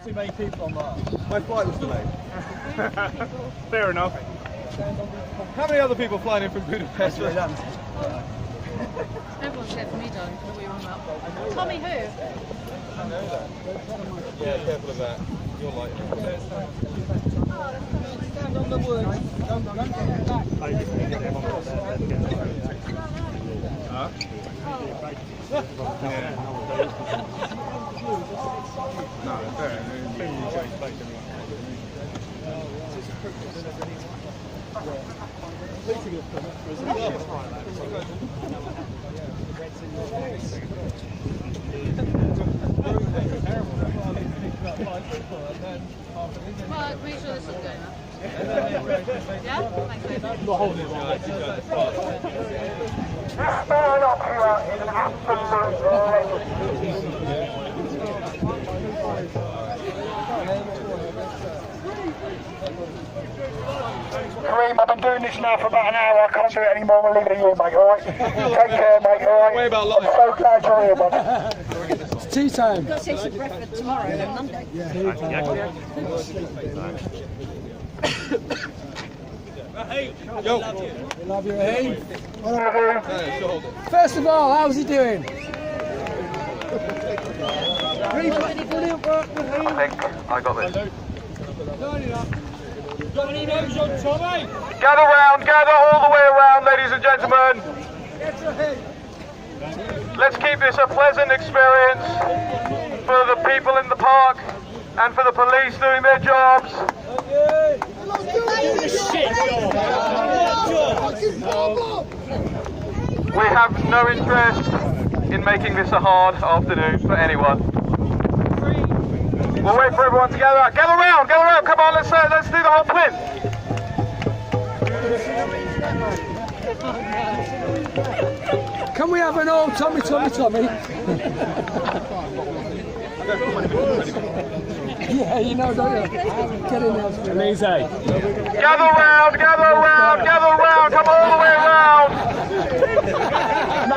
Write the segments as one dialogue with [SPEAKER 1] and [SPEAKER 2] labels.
[SPEAKER 1] Too many people on that. My flight was delayed.
[SPEAKER 2] Fair enough.
[SPEAKER 1] How many other people flying in from Budapest?
[SPEAKER 3] Everyone's here for me, darling. What were you on about? Tommy who?
[SPEAKER 1] I know that. Yeah, careful of that. You'll like it. Stand on the wood. Don't get back. Huh? No, fair.
[SPEAKER 3] Well, make sure this is good enough. Yeah? Thanks, baby.
[SPEAKER 4] Not holding it right. This man up here is an absolute Raheem, I've been doing this now for about an hour. I can't do it anymore. We'll leave it to you, mate, alright? Take care, mate, alright? I'm so glad you're here, man.
[SPEAKER 5] It's tea time.
[SPEAKER 3] You've got to take some breakfast tomorrow and Monday.
[SPEAKER 5] Yeah.
[SPEAKER 1] Yo.
[SPEAKER 5] We love you, Raheem.
[SPEAKER 1] No,
[SPEAKER 5] First of all, how's he doing?
[SPEAKER 4] I think I got this.
[SPEAKER 1] Got any names on Tommy?
[SPEAKER 4] Gather round, gather all the way around, ladies and gentlemen. Let's keep this a pleasant experience for the people in the park and for the police doing their jobs. We have no interest in making this a hard afternoon for anyone. We'll wait for everyone to gather. Gather round, come on, let's do the whole plinth.
[SPEAKER 5] Can we have an old Tommy? Yeah, you know, don't you? Get in there.
[SPEAKER 2] Easy.
[SPEAKER 4] Gather round, come all the way around.
[SPEAKER 3] No!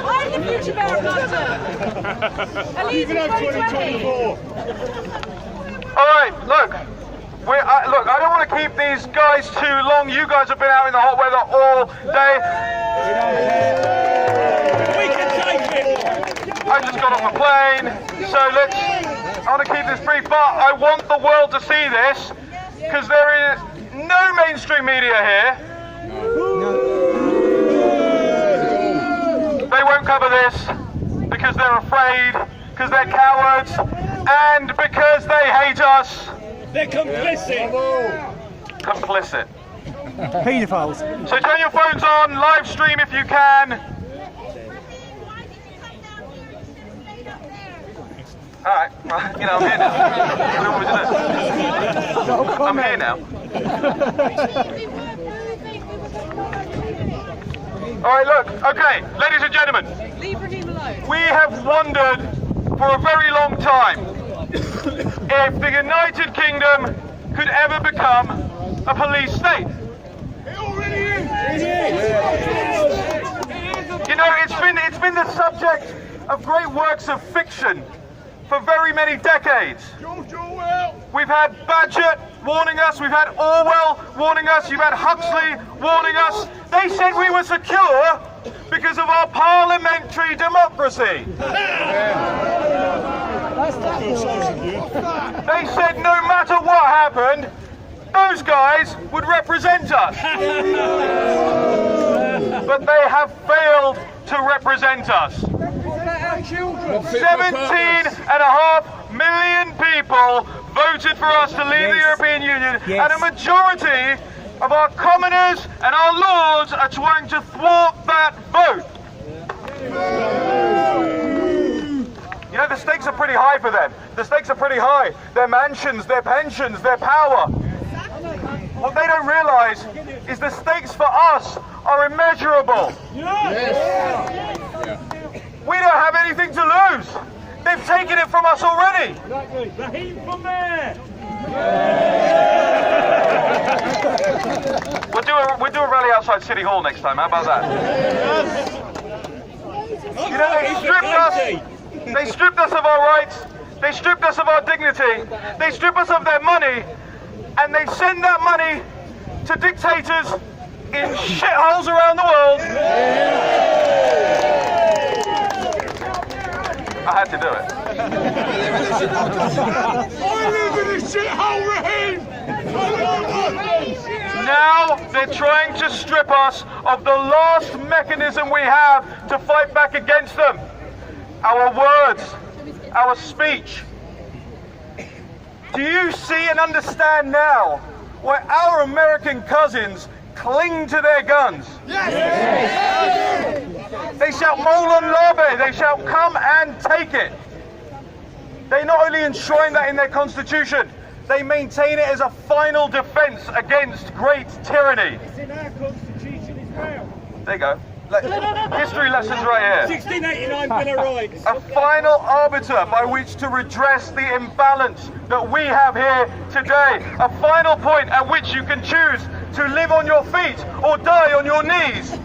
[SPEAKER 3] I'm the future bear master! At least in 2020!
[SPEAKER 4] Alright, look. Look, I don't want to keep these guys too long. You guys have been out in the hot weather all day.
[SPEAKER 2] We can take it!
[SPEAKER 4] I just got off a plane, so I want to keep this brief, but I want the world to see this, because there is no mainstream media here. They won't cover this, because they're afraid, because they're cowards, and because they hate us.
[SPEAKER 2] They're complicit!
[SPEAKER 4] Complicit.
[SPEAKER 5] Paedophiles.
[SPEAKER 4] So turn your phones on, live stream if you can. Alright, you know, I'm here now. What do you want me to do? I'm here now. Alright, look, okay, ladies and gentlemen.
[SPEAKER 3] Leave Raheem alone.
[SPEAKER 4] We have wondered for a very long time if the United Kingdom could ever become a police state.
[SPEAKER 1] It already is!
[SPEAKER 4] You know, it's been the subject of great works of fiction for very many decades. We've had Bagehot warning us, we've had Orwell warning us, you've had Huxley warning us. They said we were secure because of our parliamentary democracy. They said no matter what happened, those guys would represent us. But they have failed to represent us. 17.5 million people voted for us to leave the European Union, and a majority of our commoners and our lords are trying to thwart that vote. You know, the stakes are pretty high for them. The stakes are pretty high. Their mansions, their pensions, their power. What they don't realise is the stakes for us are immeasurable. We don't have anything to lose. They've taken it from us already.
[SPEAKER 2] Raheem from there!
[SPEAKER 4] We'll do a rally outside City Hall next time. How about that? You know, they stripped us. They stripped us of our rights. They stripped us of our dignity. They strip us of their money. And they send that money to dictators in shitholes around the world. I had to do it.
[SPEAKER 2] I live in a shithole, Raheem!
[SPEAKER 4] Now they're trying to strip us of the last mechanism we have to fight back against them. Our words, our speech. Do you see and understand now why our American cousins cling to their guns?
[SPEAKER 2] Yes!
[SPEAKER 4] They shout Molan Labe, they shout come and take it. They not only enshrine that in their constitution, they maintain it as a final defense against great tyranny.
[SPEAKER 2] It's in our constitution as well.
[SPEAKER 4] There you go. History lessons right here.
[SPEAKER 2] 1689 Bill of Rights.
[SPEAKER 4] A final arbiter by which to redress the imbalance that we have here today. A final point at which you can choose to live on your feet or die on your knees.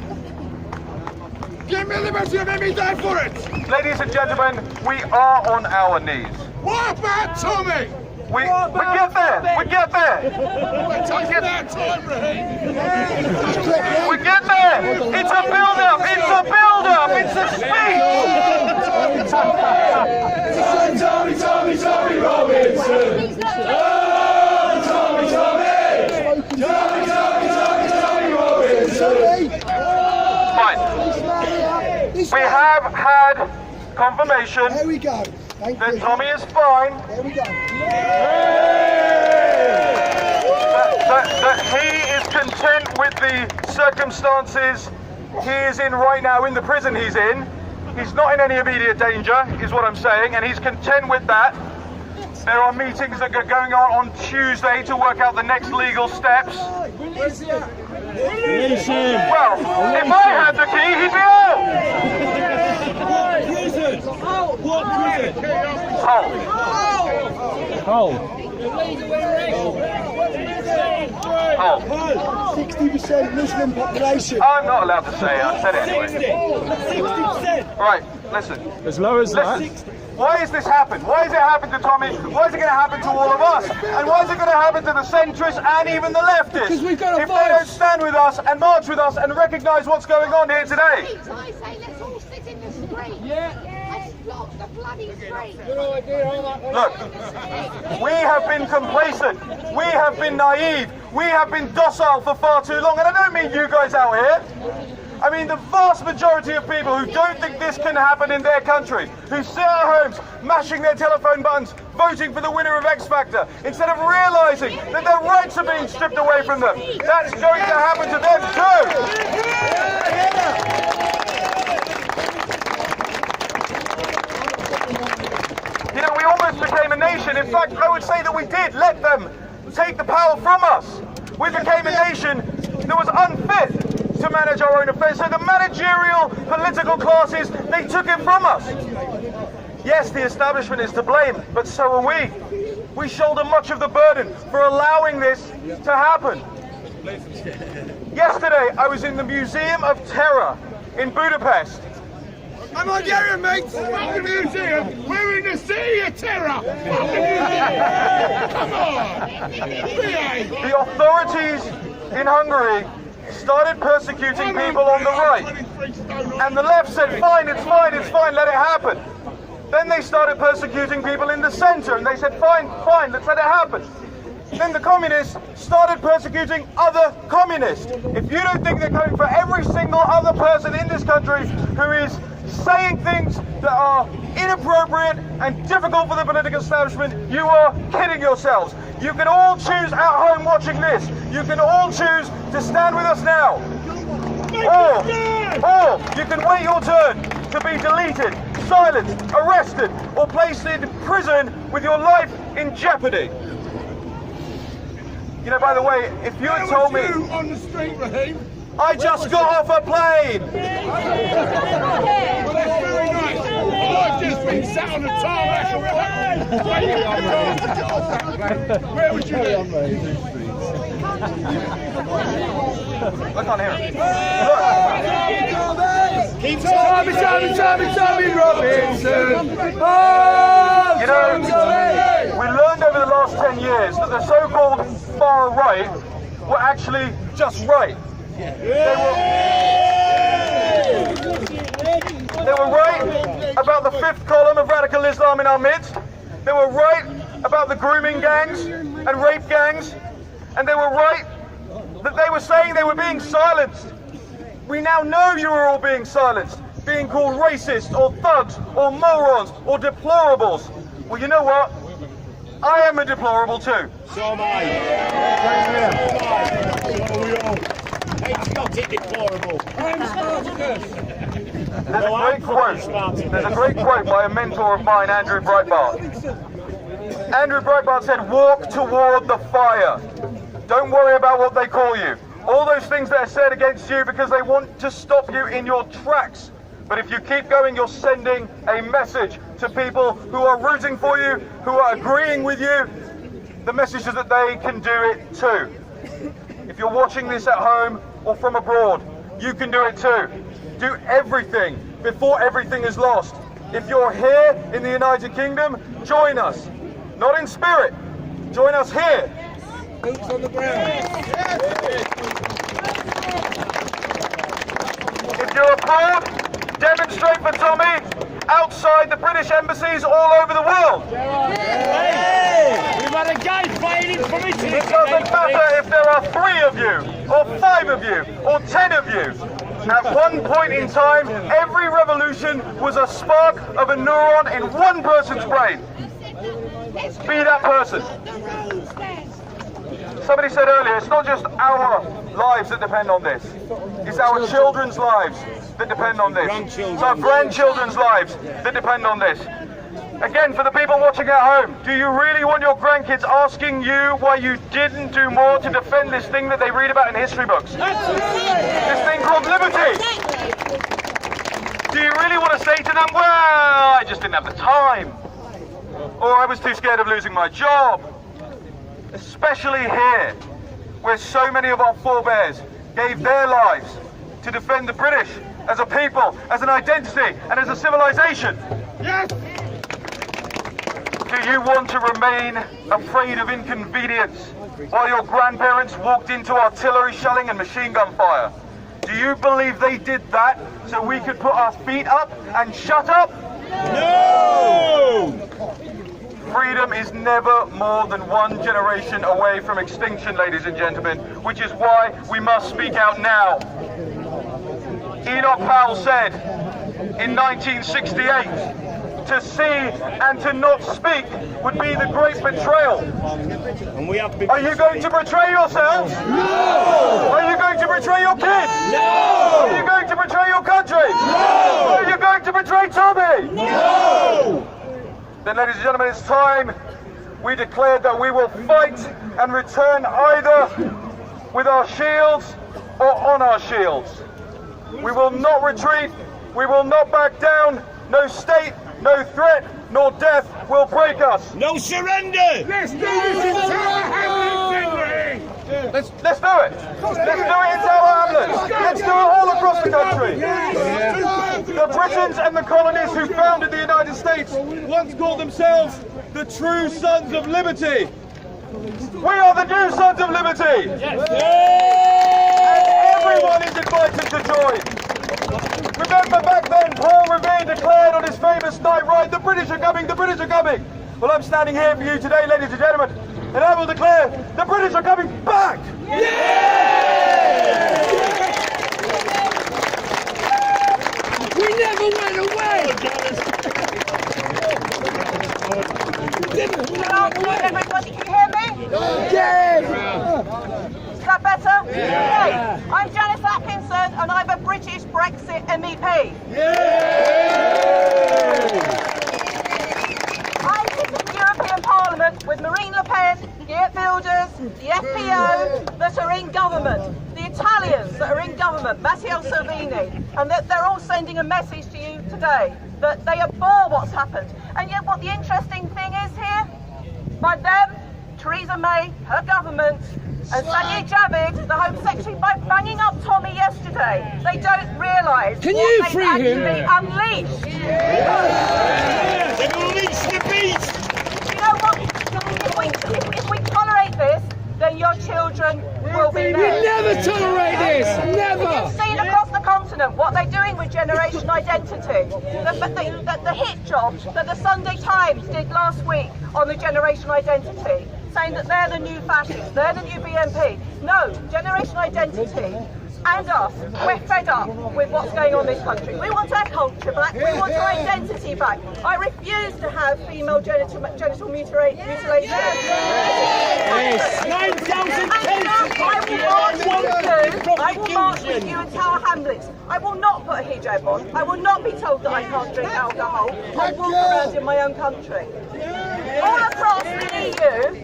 [SPEAKER 2] Give me liberty and let me die for it.
[SPEAKER 4] Ladies and gentlemen, we are on our knees.
[SPEAKER 2] What about Tommy?
[SPEAKER 4] We get there. We get there.
[SPEAKER 2] We're taking our time, Raheem.
[SPEAKER 4] We get there. It's a build-up. It's a build-up. It's a speech.
[SPEAKER 2] Tommy, Tommy, Tommy Robinson. Oh, Tommy, Tommy. Tommy, Tommy, Tommy, Tommy Robinson.
[SPEAKER 4] Fine. We have had confirmation
[SPEAKER 5] There we go. Thank
[SPEAKER 4] that
[SPEAKER 5] you.
[SPEAKER 4] Tommy is fine.
[SPEAKER 5] There we go.
[SPEAKER 4] That he is content with the circumstances he is in right now in the prison he's in. He's not in any immediate danger, is what I'm saying, and he's content with that. There are meetings that are going on Tuesday to work out the next legal steps.
[SPEAKER 2] Release him.
[SPEAKER 4] Well, if I had the key, he'd be out.
[SPEAKER 2] What prison?
[SPEAKER 4] Hull.
[SPEAKER 5] 60% Muslim population.
[SPEAKER 4] I'm not allowed to say it, I said it anyway.
[SPEAKER 2] 60%.
[SPEAKER 4] Right, listen.
[SPEAKER 6] As low as that.
[SPEAKER 4] Why has this happened? Why has it happened to Tommy? Why is it going to happen to all of us? And why is it going to happen to the centrists and even the leftists?
[SPEAKER 5] Because we've got a
[SPEAKER 4] if they don't stand with us and march with us and recognise what's going on here today.
[SPEAKER 7] I say let's all sit in the street. Let's block the bloody street.
[SPEAKER 4] Look, we have been complacent. We have been naive. We have been docile for far too long. And I don't mean you guys out here. I mean the vast majority of people who don't think this can happen in their country, who sit at homes, mashing their telephone buttons, voting for the winner of X Factor, instead of realising that their rights are being stripped away from them. That's going to happen to them too. You know, we almost became a nation. In fact, I would say that we did let them take the power from us. We became a nation that was unfit to manage our own affairs. So the managerial political classes, they took it from us. Yes, the establishment is to blame, but so are we. We shoulder much of the burden for allowing this to happen. Yesterday, I was in the Museum of Terror in Budapest.
[SPEAKER 2] I'm Hungarian, mate. Fuck the museum. We're in the city of terror. Fuck the museum. Come on. Behave.
[SPEAKER 4] The authorities in Hungary started persecuting people on the right. And the left said, fine, it's fine, it's fine, let it happen. Then they started persecuting people in the center and they said, fine, fine, let's let it happen. Then the communists started persecuting other communists. If you don't think they're coming for every single other person in this country who is saying things that are inappropriate and difficult for the political establishment, you are kidding yourselves. You can all choose at home watching this. You can all choose to stand with us now. Or you can wait your turn to be deleted, silenced, arrested, or placed in prison with your life in jeopardy. You know, by the way, if you had told me...
[SPEAKER 2] on the street, Raheem?
[SPEAKER 4] I just got off a plane!
[SPEAKER 2] Well, that's very nice. I've just been sat on the tarmac waiting for the car. Where would you live?
[SPEAKER 4] I can't hear him. Look.
[SPEAKER 5] Tommy Robinson.
[SPEAKER 4] You know, we learned over the last 10 years that the so-called far right were actually just right. They were right about the fifth column of radical Islam in our midst. They were right about the grooming gangs and rape gangs. And they were right that they were saying they were being silenced. We now know you are all being silenced, being called racist or thugs or morons or deplorables. Well, you know what? I am a deplorable too.
[SPEAKER 2] So am I. So are we all. It's not deplorable.
[SPEAKER 4] There's a great quote by a mentor of mine, Andrew Breitbart. Andrew Breitbart said, "Walk toward the fire. Don't worry about what they call you. All those things that are said against you because they want to stop you in your tracks. But if you keep going, you're sending a message to people who are rooting for you, who are agreeing with you. The message is that they can do it too. If you're watching this at home or from abroad, you can do it too. Do everything before everything is lost. If you're here in the United Kingdom, join us. Not in spirit. Join us here.
[SPEAKER 5] Boots on the ground.
[SPEAKER 4] If you're abroad, demonstrate for Tommy outside the British embassies all over the world.
[SPEAKER 2] We've had a guy fighting for it.
[SPEAKER 4] It doesn't matter if there are 3 of you, or 5 of you, or 10 of you. At one point in time, every revolution was a spark of a neuron in one person's brain. Be that person. Somebody said earlier, it's not just our lives that depend on this. It's our children's lives that depend on this. It's our grandchildren's lives that depend on this. Again, for the people watching at home, do you really want your grandkids asking you why you didn't do more to defend this thing that they read about in history books? This thing called liberty. Do you really want to say to them, well, I just didn't have the time, or I was too scared of losing my job? Especially here, where so many of our forebears gave their lives to defend the British as a people, as an identity, and as a civilization.
[SPEAKER 2] Yes!
[SPEAKER 4] Do you want to remain afraid of inconvenience while your grandparents walked into artillery shelling and machine gun fire? Do you believe they did that so we could put our feet up and shut up?
[SPEAKER 2] No!
[SPEAKER 4] Freedom is never more than one generation away from extinction, ladies and gentlemen, which is why we must speak out now. Enoch Powell said in 1968, to see and to not speak would be the great betrayal.
[SPEAKER 2] And we have been.
[SPEAKER 4] Are you going to betray yourselves? No! Are you going to betray your kids?
[SPEAKER 2] No!
[SPEAKER 4] Are you going to betray your country?
[SPEAKER 2] No!
[SPEAKER 4] Are you going to betray Tommy?
[SPEAKER 2] No!
[SPEAKER 4] Then, ladies and gentlemen, it's time we declared that we will fight and return either with our shields or on our shields. We will not retreat. We will not back down. No state, no threat, nor death will break us.
[SPEAKER 2] No surrender!
[SPEAKER 5] Let's do this in Tower Hamlets,
[SPEAKER 4] Let's do it. Let's do it in Tower Hamlets. Let's do it all across the country. The Britons and the colonies who founded the United States once called themselves the true sons of liberty. We are the new sons of liberty. Yes. And everyone is invited to join. Remember back then, Paul Revere declared on his famous night ride, the British are coming, the British are coming. Well, I'm standing here for you today, ladies and gentlemen, and I will declare, the British are coming back!
[SPEAKER 5] Yeah! We never went away!
[SPEAKER 3] Everybody, can you hear me?
[SPEAKER 5] Yeah!
[SPEAKER 3] Is that better? Yeah. Okay. I'm Janice Atkinson and I'm a British Brexit MEP. I sit in the European Parliament with Marine Le Pen, Geert Wilders, the FPO that are in government, the Italians that are in government, Matteo Salvini, and that they're all sending a message to you today that they abhor what's happened. And yet what the interesting thing is here, by them, Theresa May, her government, And Sajid Javid, the Home Secretary, by banging up Tommy yesterday, they don't realise
[SPEAKER 5] Can
[SPEAKER 3] what
[SPEAKER 5] you
[SPEAKER 3] they've
[SPEAKER 5] free him?
[SPEAKER 3] actually unleashed.
[SPEAKER 2] They've unleashed the beast!
[SPEAKER 3] You know what? If we tolerate this, then your children will be
[SPEAKER 5] We
[SPEAKER 3] next.
[SPEAKER 5] never tolerate this.
[SPEAKER 3] You've
[SPEAKER 5] Never.
[SPEAKER 3] seen across the continent what they're doing with generation identity. The hit job that the Sunday Times did last week on the generation identity, saying that they're the new fascists, they're the new BNP. No, generation identity and us, we're fed up with what's going on in this country. We want our culture back, we want our identity back. I refuse to have female genital mutilation.
[SPEAKER 2] Yes. 9,000
[SPEAKER 3] I will march with you in Tower Hamlets. I will not put a hijab on. I will not be told that I can't drink alcohol. I'll walk around in my own country. All across the EU,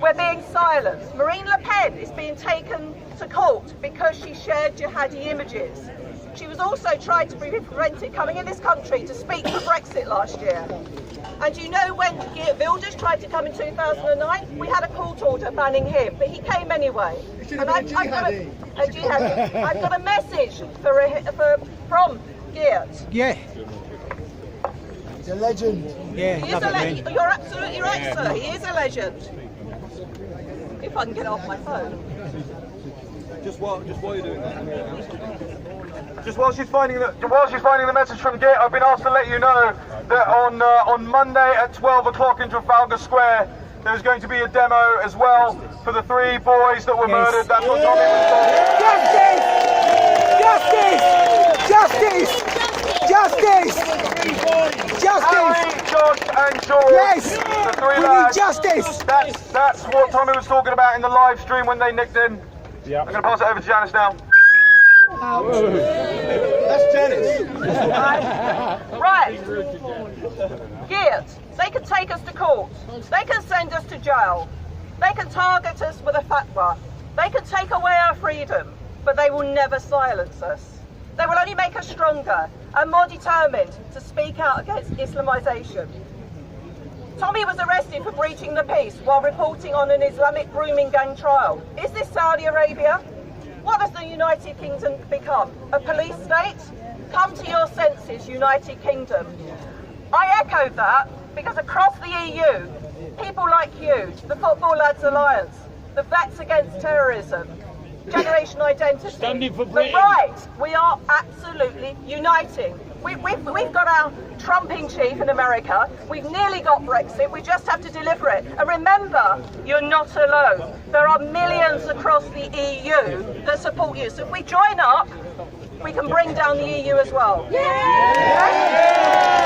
[SPEAKER 3] we're being silenced. Marine Le Pen is being taken to court because she shared jihadi images. She was also tried to be prevented coming in this country to speak for Brexit last year. And you know when Geert Wilders tried to come in 2009, we had a court order banning him, but he came anyway. And I've got a message from Geert.
[SPEAKER 5] Yeah.
[SPEAKER 6] He's a legend.
[SPEAKER 5] Yeah.
[SPEAKER 3] He is a legend. You're absolutely right, sir. He is a legend. If I can get off my phone.
[SPEAKER 1] Just while you're doing that.
[SPEAKER 4] Just while she's finding the message from Geert, I've been asked to let you know that on Monday at 12 o'clock in Trafalgar Square, there's going to be a demo as well for the 3 boys that were murdered. That's what Tommy was told.
[SPEAKER 5] Justice!
[SPEAKER 4] Harry, Josh and George,
[SPEAKER 5] Yes!
[SPEAKER 4] the 3
[SPEAKER 5] We need
[SPEAKER 4] lads.
[SPEAKER 5] justice!
[SPEAKER 4] That's what Tommy was talking about in the live stream when they nicked him.
[SPEAKER 2] Yeah.
[SPEAKER 4] I'm going to pass it over to Janice now.
[SPEAKER 1] That's Janice.
[SPEAKER 3] Right. Geert, they can take us to court. They can send us to jail. They can target us with a fatwa. They can take away our freedom, but they will never silence us. They will only make us stronger and more determined to speak out against Islamisation. Tommy was arrested for breaching the peace while reporting on an Islamic grooming gang trial. Is this Saudi Arabia? What has the United Kingdom become? A police state? Come to your senses, United Kingdom. I echo that because across the EU, people like you, the Football Lads Alliance, the Vets Against Terrorism, Generation Identity,
[SPEAKER 2] Standing for
[SPEAKER 3] the
[SPEAKER 2] Britain.
[SPEAKER 3] right, we are absolutely uniting. We've got our trumping chief in America, we've nearly got Brexit, we just have to deliver it. And remember, you're not alone. There are millions across the EU that support you. So if we join up, we can bring down the EU as well. Yeah.